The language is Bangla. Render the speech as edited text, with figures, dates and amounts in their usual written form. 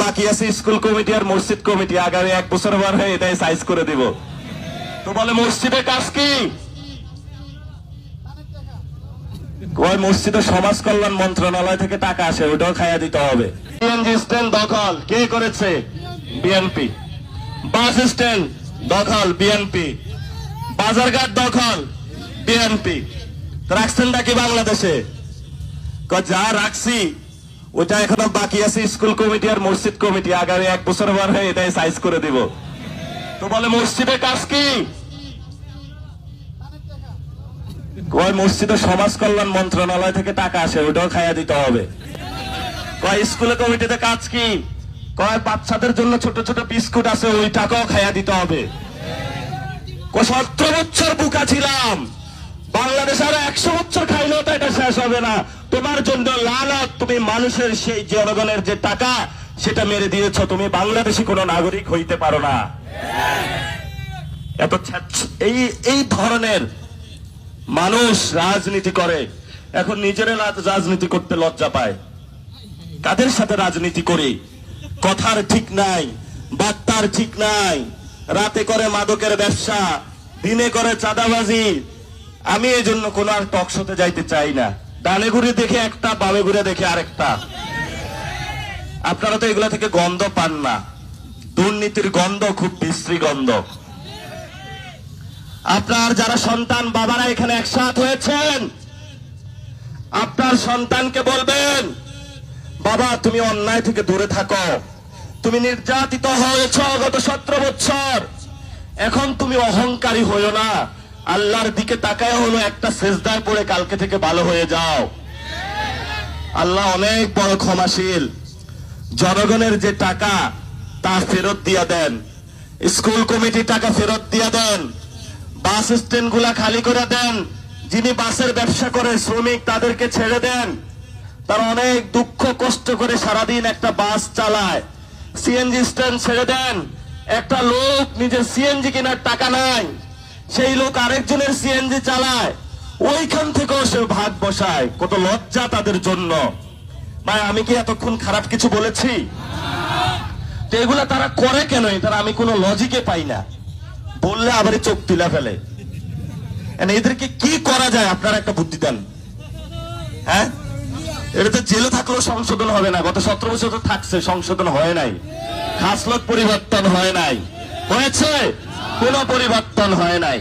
বাকি আছে স্কুল কমিটি আর মসজিদ কমিটি, আগামী 1 বছর পর হয়ে এটাই সাইজ করে দিব। তো বলে মসজিদের কাজ কি? ওই মসজিদের সমাজ কল্যাণ মন্ত্রণালয় থেকে টাকা আসে, ওটাও খাইয়া দিতে হবে। সিএনজি স্ট্যান্ড দখল কে করেছে? বিএনপি। বাস স্ট্যান্ড দখল বিএনপি। বাজারঘাট দখল বিএনপি। রাখছেনটা কি বাংলাদেশে? যা রাখছি ওটা এখনো বাকি আছে স্কুল কমিটি আর মসজিদ কমিটি, আগামী 1 বছর পর হয়ে এটাই সাইজ করে দিব। তো বলে মসজিদের কাজ কি? ওই মসজিদের সমাজ কল্যাণ মন্ত্রণালয় থেকে টাকা আসে, ওটাও খাইয়া দিতে হবে। স্কুলের কমিটিতে কাজ কি? বাচ্চাদের জন্য ছোট ছোট বিস্কুট আছে, ওই টাকাও খাইয়া দিতে হবে। 17 বছর বুকা ছিলাম, বাংলাদেশ আর 100 বছর খাইলেও তো এটা শেষ হবে না। তোমার জন্য লালত, তুমি মানুষের সেই জনগণের যে টাকা সেটা মেরে দিয়েছ, তুমি বাংলাদেশি কোন নাগরিক হইতে পারো না। এত এই ধরনের মানুষ রাজনীতি করে, এখন নিজেরা রাজনীতি করতে লজ্জা পায়। কাদের সাথে রাজনীতি করি? কথার ঠিক নাই, বার্তার ঠিক নাই। রাতে করে মাদকের ব্যবসা, দিনে করে চাঁদাবাজি। আমি এই জন্য কোন আর টক শোতে যাইতে চাই না। ডানে ঘুরে দেখে একটা, বামে ঘুরে দেখে আরেকটা। আপনারা তো এগুলা থেকে গন্ধ পান না, দুর্নীতির গন্ধ খুব বিশ্রী গন্ধ। আপনার যারা সন্তান বাবারা এখানে একসাথ হয়েছেন, আপনার সন্তানকে বলবেন, বাবা তুমি অন্যায় থেকে দূরে থাকো, তুমি নির্যাতিত হয়েছ গত 17 বছর, এখন তুমি অহংকারী হইও না, আল্লাহর দিকে তাকায় হলো একটা সেজদায় পড়ে কালকে থেকে ভালো হয়ে যাও। আল্লাহ অনেক বড় ক্ষমাশীল। জনগণের যে টাকা তা ফেরত দিয়া দেন, স্কুল কমিটি টাকা ফেরত দিয়া দেন, বাস স্ট্যান্ড গুলা খালি করে দেন। যিনি বাসের ব্যবসা করে শ্রমিক, তাদেরকে ছেড়ে দেন। তারা অনেক দুঃখ কষ্ট করে সারাদিন একটা বাস চালায়। সিএনজি স্ট্যান্ড ছেড়ে দেন। একটা লোক নিজের সিএনজি কেনার টাকা নাই, সেই লোক আরেকজনের সিএনজি চালায়, ওইখান থেকেও সে ভাগ বসায়। কত লজ্জা তাদের জন্য। ভাই আমি কি এতক্ষণ খারাপ কিছু বলেছি? তো এগুলা তারা করে কেন? তারা আমি কোনো লজিকে পাই না। বললে আবার চোখ তুলে ফেলে। এদেরকে কি করা যায় আপনারা একটা বুদ্ধি দেন। হ্যাঁ, এটা তো জেলে থাকলেও সংশোধন হবে না। গত 17 বছর তো থাকছে, সংশোধন হয় নাই। খাসলত পরিবর্তন হয় নাই, হয়েছে? কোন পরিবর্তন হয় নাই।